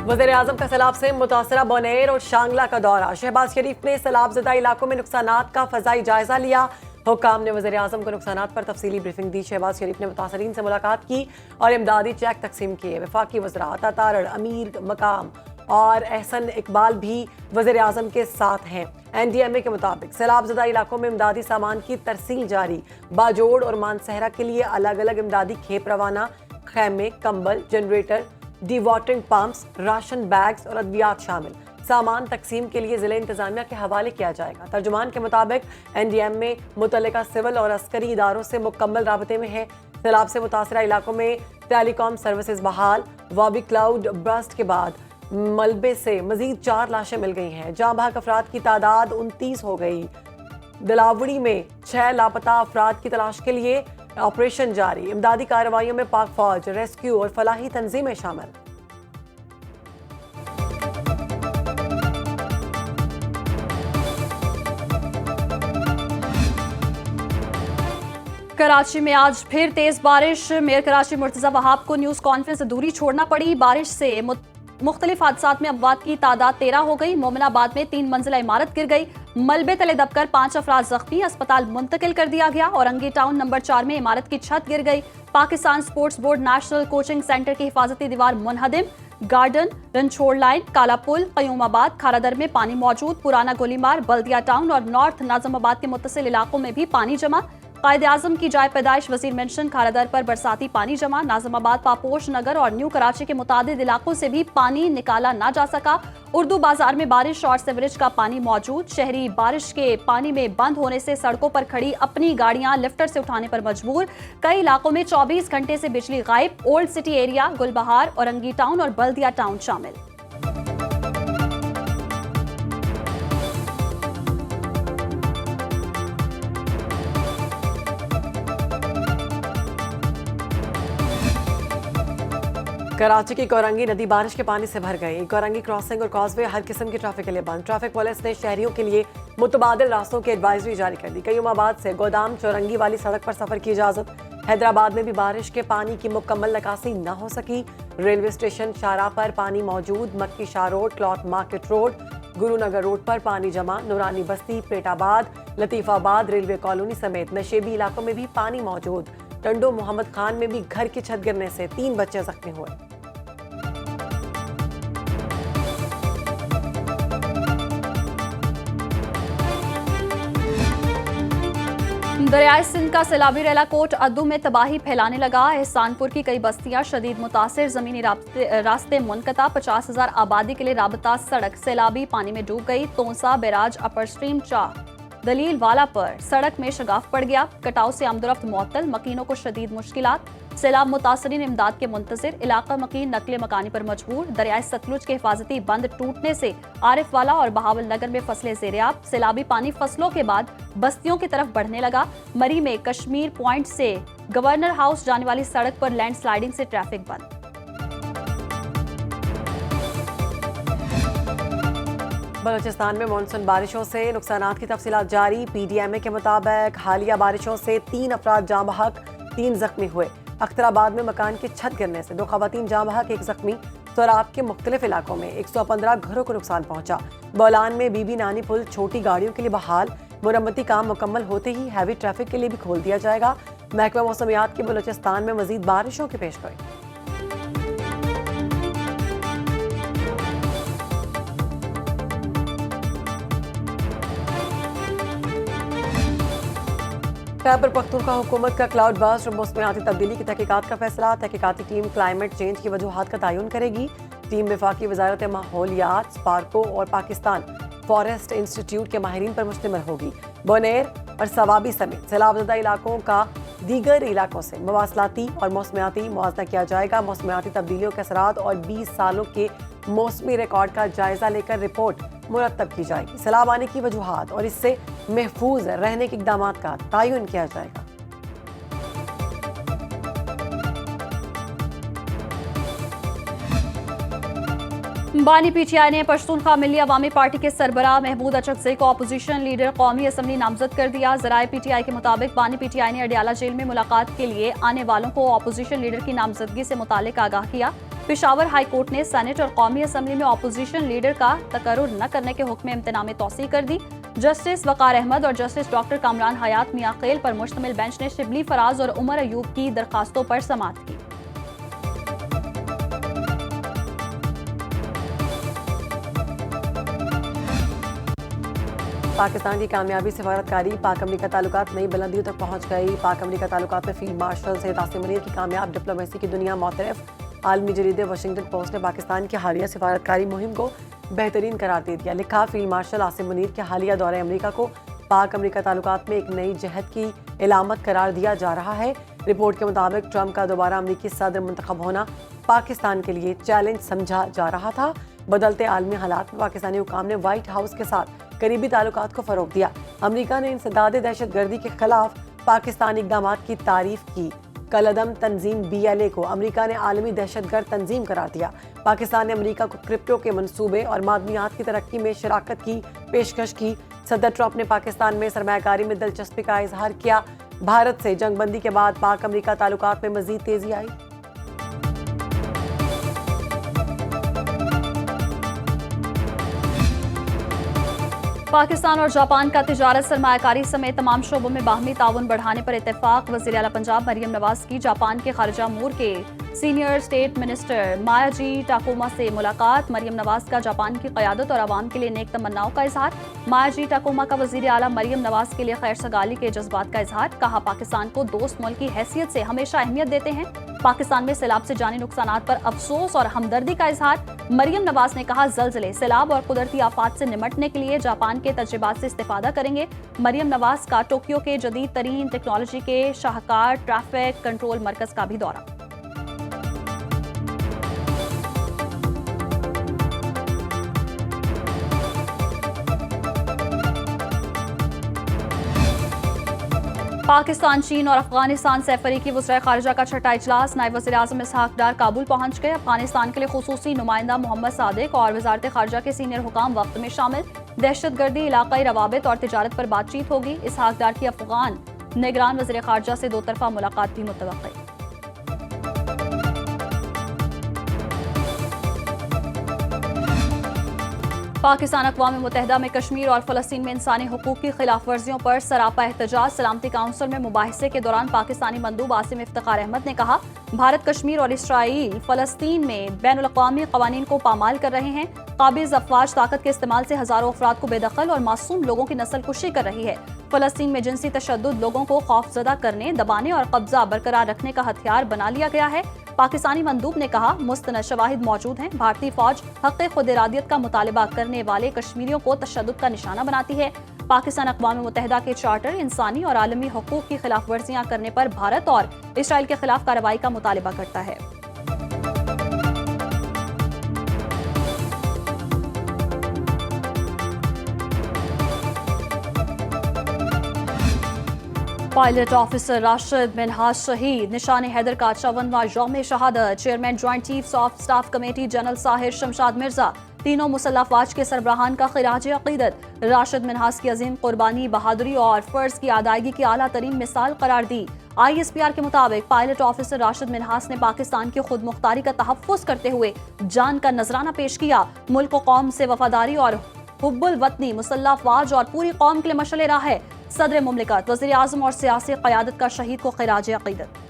वज़ीर-ए-आज़म का सैलाब से मुतासरा बोनेर और शांगला का दौरा। शहबाज शरीफ ने सैलाब ज़दा इलाकों में नुकसानात का फ़ज़ाई जायजा लिया। हुक्काम ने वज़ीर-ए-आज़म को नुकसानात पर तफसीली ब्रीफिंग दी। शहबाज शरीफ ने मुतासरीन से मुलाकात की और इमदादी चेक तकसीम किए। वफाकी वज़रा अता तारड़, अमीर मकाम और एहसन इकबाल भी वज़ीर-ए-आज़म के साथ हैं। NDMA के मुताबिक सैलाब ज़दा इलाकों में इमदादी सामान की तरसील जारी। बाजोड़ और मानसहरा के लिए अलग अलग इमदादी खेप रवाना। खैमे, कंबल, generator, dewatering pumps, ration bags और अद्वियात शामिल। सामान तकसीम के लिए ज़िले इंतजामिया के हवाले किया जाएगा। तर्जुमान के मुताबिक NDMA मुतल्लिका सिविल और अस्करी इदारों से मुकम्मल राबते में है। सैलाब से मुतासरा इलाकों में टेलीकॉम सर्विसेज बहाल। वॉबी क्लाउड बर्स्ट के बाद मलबे से मजीद 4 लाशें मिल गई हैं। जाँ बहक अफराद की तादाद 29 हो गई। दिलावड़ी में 6 लापता अफराद की तलाश के लिए ऑपरेशन जारी। इमदादी कार्रवाइयों में पाक फौज, रेस्क्यू और फलाही तंजीमें शामिल। कराची में आज फिर तेज बारिश। मेयर कराची मुर्तजा वहाब को न्यूज कॉन्फ्रेंस से दूरी छोड़ना पड़ी। बारिश से मुख्तलिफ हादसात में अमवात की तादाद 13 हो गई। मोमिनाबाद में 3 मंजिला इमारत गिर गई। मलबे तले दबकर 5 अफराद जख्मी, अस्पताल मुंतकिल कर दिया गया। औरंगी टाउन नंबर 4 में इमारत की छत गिर गई। Pakistan sports board national coaching centre की हिफाजती दीवार मुनहदिम। गार्डन, रनछोड़ लाइन, काला पुल, कयूमाबाद, खारादर में पानी मौजूद। पुराना गोलीमार, बल्दिया टाउन और नॉर्थ नाजमाबाद के मुत्तसिल इलाकों में भी पानी जमा। कायद-ए-आज़म की जाय पैदाइश वजीर मेंशन। खारादर पर बरसाती पानी जमा। नाजमाबाद, पापोश नगर और न्यू कराची के मुतादिद इलाकों से भी पानी निकाला ना जा सका। उर्दू बाजार में बारिश और सीवरेज का पानी मौजूद। शहरी बारिश के पानी में बंद होने से सड़कों पर खड़ी अपनी गाड़ियां लिफ्टर से उठाने पर मजबूर। कई इलाकों में 24 घंटे से बिजली गायब। Old city area, Gulbahar, Orangi town और बल्दिया टाउन शामिल। कराची की कोरंगी नदी बारिश के पानी से भर गई। कोरंगी क्रॉसिंग और कॉजवे हर किस्म की ट्रैफिक के लिए बंद। ट्रैफिक पुलिस ने शहरियों के लिए मुतबादिल रास्तों की एडवाइजरी जारी कर दी। कयूमाबाद से गोदाम चौरंगी वाली सड़क पर सफर की इजाजत। हैदराबाद में भी बारिश के पानी की मुकम्मल निकासी न हो सकी। रेलवे स्टेशन शाहरा पर पानी मौजूद। Makki Shah road, cloth market road, Gurunagar road पर पानी जमा। नूरानी बस्ती, पेटाबाद, लतीफाबाद, रेलवे कॉलोनी समेत नशेबी इलाकों में भी पानी मौजूद। टंडो मोहम्मद खान में भी घर की छत गिरने से 3 बच्चे जख्मी हुए। दरियाए सिंध का सैलाबी रेला कोट अद्दू में तबाही फैलाने लगा। एहसानपुर की कई बस्तियां शदीद मुतासिर। जमीनी रास्ते मुनकता। 50,000 आबादी के लिए राबता सड़क सैलाबी पानी में डूब गई। तोंसा बैराज अपर स्ट्रीम चाह दलील वाला पर सड़क में शगाफ पड़ गया। कटाव से आमदोरफ्त मुअत्तल। मकीनों को शदीद मुश्किलात। सैलाब मुतासरीन इमदाद के मुंतजिर। इलाका मकीन नकले मकानी पर मजबूर। दरियाए सतलुज के हिफाजती बंद टूटने से आरिफ वाला और बहावल नगर में फसलें ज़ेर-ए-आब। सैलाबी पानी फसलों के बाद बस्तियों की तरफ बढ़ने लगा। मरी में कश्मीर पॉइंट से गवर्नर हाउस जाने वाली सड़क पर लैंड स्लाइडिंग से ट्रैफिक बंद। बलूचिस्तान में मानसून बारिशों से नुकसानात की तफसीलात जारी। PDMA के मुताबिक हालिया बारिशों से 3 अफराद जाँ बहक, 3 जख्मी हुए। अख्तराबाद में मकान की छत गिरने से 2 खवातीन जाँ बहक, 1 जख्मी। सोराब के मुख्तलिफ इलाकों में 115 घरों को नुकसान पहुंचा। बोलान में बीबी नानी पुल छोटी गाड़ियों के लिए बहाल। मुरम्मती काम मुकम्मल होते ही हैवी ट्रैफिक के लिए भी खोल दिया जाएगा। महकमा मौसमियात की बलूचिस्तान में मजीद बारिशों की पेशगोई। खैबर पख्तूनख्वा हुकूमत का क्लाउड बर्स्ट और मौसमियाती तब्दीली की तहकीकात का फैसला। तहकीकाती टीम क्लाइमेट चेंज की वजूहात का तयन करेगी। टीम वफाकी वजारत माहौलियात, स्पार्को और पाकिस्तान फॉरेस्ट इंस्टीट्यूट के माहिरीन पर मुश्तमिल होगी। बोनेर और सवाबी समेत सैलाबज़दा इलाकों का दीगर इलाकों से मवासलाती और मौसमियाती मुआवजा किया जाएगा। मौसमियाती तब्दीलियों के असरात और 20 सालों के मौसमी रिकॉर्ड का जायजा लेकर रिपोर्ट मुरतब की जाएगी। सैलाब आने की वजूहात और इससे महफूज रहने के इक़दाम का तयन किया जाएगा। बानी PTI ने पश्तूनख्वा मिली अवामी पार्टी के सरबराह महमूद अचकज़ई को अपोजिशन लीडर कौमी असम्बली नामजद कर दिया। ज़राए PTI के मुताबिक बानी PTI ने अडियाला जेल में मुलाकात के लिए आने वालों को अपोजिशन लीडर की नामजदगी से मुतालिक आगाह किया। पेशावर हाई कोर्ट ने सेनेट और कौमी असम्बली में अपोजिशन लीडर का तकर्रुर न करने के हुक्म इम्तना में तौसीह कर दी। जस्टिस वकार अहमद और जस्टिस डॉक्टर कामरान हयात मियां खेल पर मुश्तमिल बेंच ने शिबली फराज और उमर अयूब की दरखास्तों पर समाअत की। पाकिस्तान की कामयाबी सिफारतकारी पाक अमरीका ताल्लुकात नई बुलंदियों तक पहुंच गई। पाक अमरीका ताल्लुकात में फील्ड मार्शल सैयद आसिम मुनीर की कामयाब डिप्लोमेसी की दुनिया मोतरफ। आलमी जरीदे वाशिंगटन पोस्ट ने पाकिस्तान की हालिया सिफारतकारी मुहिम को बेहतरीन करार दे दिया। लिखा, फील्ड मार्शल आसिम मुनीर के हालिया दौरे अमरीका को पाक अमरीका ताल्लुकात में एक नई जहद की इलामत करार दिया जा रहा है। रिपोर्ट के मुताबिक ट्रंप का दोबारा अमरीकी सदर मुंतखब होना पाकिस्तान के लिए चैलेंज समझा जा रहा था। बदलते आलमी हालात में पाकिस्तानी हुकाम ने व्हाइट हाउस के साथ करीबी ताल्लुकात को फरोग दिया। अमरीका ने इंसदाद दहशतगर्दी के खिलाफ पाकिस्तानी इक़दाम की तारीफ की। कलअदम तंजीम BLA को अमरीका ने आलमी दहशतगर्द तंजीम करार दिया। पाकिस्तान ने अमरीका को क्रिप्टो के मंसूबे और मादनियात की तरक्की में शराकत की पेशकश की। सदर ट्रंप ने पाकिस्तान में सरमायाकारी में दिलचस्पी का इजहार किया। भारत से जंगबंदी के बाद पाक अमरीका ताल्लुकात में मजीद तेजी आई। पाकिस्तान और जापान का तिजारत सरमायाकारी समेत तमाम शोबों में बाहमी ताउन बढ़ाने पर इत्तेफाक। वज़ीर आला पंजाब मरियम नवाज की जापान के खारजा अमूर के सीनियर स्टेट मिनिस्टर मायाजी टाकोमा से मुलाकात। मरियम नवाज का जापान की क़यादत और आवाम के लिए नेक तमन्नाओं का इजहार। मायाजी टाकोमा का वज़ीर आला मरियम नवाज के लिए खैर सगाली के जज्बात का इजहार। कहा, पाकिस्तान को दोस्त मुल्क की हैसियत से हमेशा अहमियत देते हैं। पाकिस्तान में सैलाब से जानी नुकसानात पर अफसोस और हमदर्दी का इजहार। मरियम नवाज ने कहा, जल्जले, सैलाब और कुदरती आफात से निमटने के लिए जापान के तजुर्बात से इस्तेफादा करेंगे। मरियम नवाज का टोक्यो के जदीद तरीन टेक्नोलॉजी के शाहकार ट्रैफिक कंट्रोल मरकज का भी दौरा। पाकिस्तान, चीन और अफगानिस्तान सैफरी की वज़ीर ख़ारिजा का छठा इजलास। नायब वज़ीर आज़म इसहाक डार काबुल पहुंच गए। अफगानिस्तान के लिए खुसूसी नुमाइंदा मोहम्मद सादिक और वज़ारत ख़ारिजा के सीनियर हुकाम वक्त में शामिल। दहशतगर्दी, इलाक़ाई रवाबित और तिजारत पर बातचीत होगी। इसहाक डार की अफगान निगरान वज़ीर ख़ारिजा से दो तरफ़ा मुलाकात भी मुतवक्किल। पाकिस्तान अक़वाम मुत्तहिदा में कश्मीर और फ़लस्तीन में इंसानी हुकूक़ की खिलाफ वर्जियों पर सरापा एहतजाज। सलामती काउंसिल में मुबाहिसे के दौरान पाकिस्तानी मंदूब आसिम इफ्तिखार अहमद ने कहा, भारत कश्मीर और इसराइल फ़लस्तीन में बैनुल अक़वामी क़वानीन को पामाल कर रहे हैं। काबिज़ अफ़वाज ताकत के इस्तेमाल से हज़ारों अफराद को बेदखल और मासूम लोगों की नस्ल कुशी कर रही है। फ़लस्तीन में जिनसी तशद्दुद लोगों को खौफज़दा करने, दबाने और कब्जा बरकरार रखने का हथियार बना लिया गया है। पाकिस्तानी मंदूब ने कहा, मुस्तनद शवाहिद मौजूद हैं। भारतीय फौज हक़ खुद इरादियत का मुतालबा करने वाले कश्मीरियों को तशद्दुद का निशाना बनाती है। पाकिस्तान अक़वाम मुत्तहिदा के चार्टर, इंसानी और आलमी हुकूक़ की खिलाफ वर्जियाँ करने पर भारत और इसराइल के खिलाफ कार्रवाई का मुतालबा करता है। पायलट ऑफिसर राशिद मिनहाज शहीद। निशान हैदर का 54वां यौम शहादत। Chairman joint chiefs of staff committee general Sahir Shamshad Mirza, तीनों मुसल्लह अफवाज के सरबराहान का खिराज अक़ीदत। राशिद मिनहाज की अजीम कुर्बानी, बहादुरी और फ़र्ज की अदायगी की आला तरीन मिसाल करार दी। ISPR के मुताबिक पायलट ऑफिसर राशिद मिनहास ने पाकिस्तान की खुद मुख्तारी का तहफ़्फ़ुज़ करते हुए जान का नजराना पेश किया। मुल्क व कौम से वफादारी और हुब्बुल वतनी मुसल्लह अफवाज और पूरी कौम के लिए मशअल राह है। सदर मुमलिकत, वज़ीर आज़म और सियासी क़यादत का शहीद को खिराज अक़ीदत।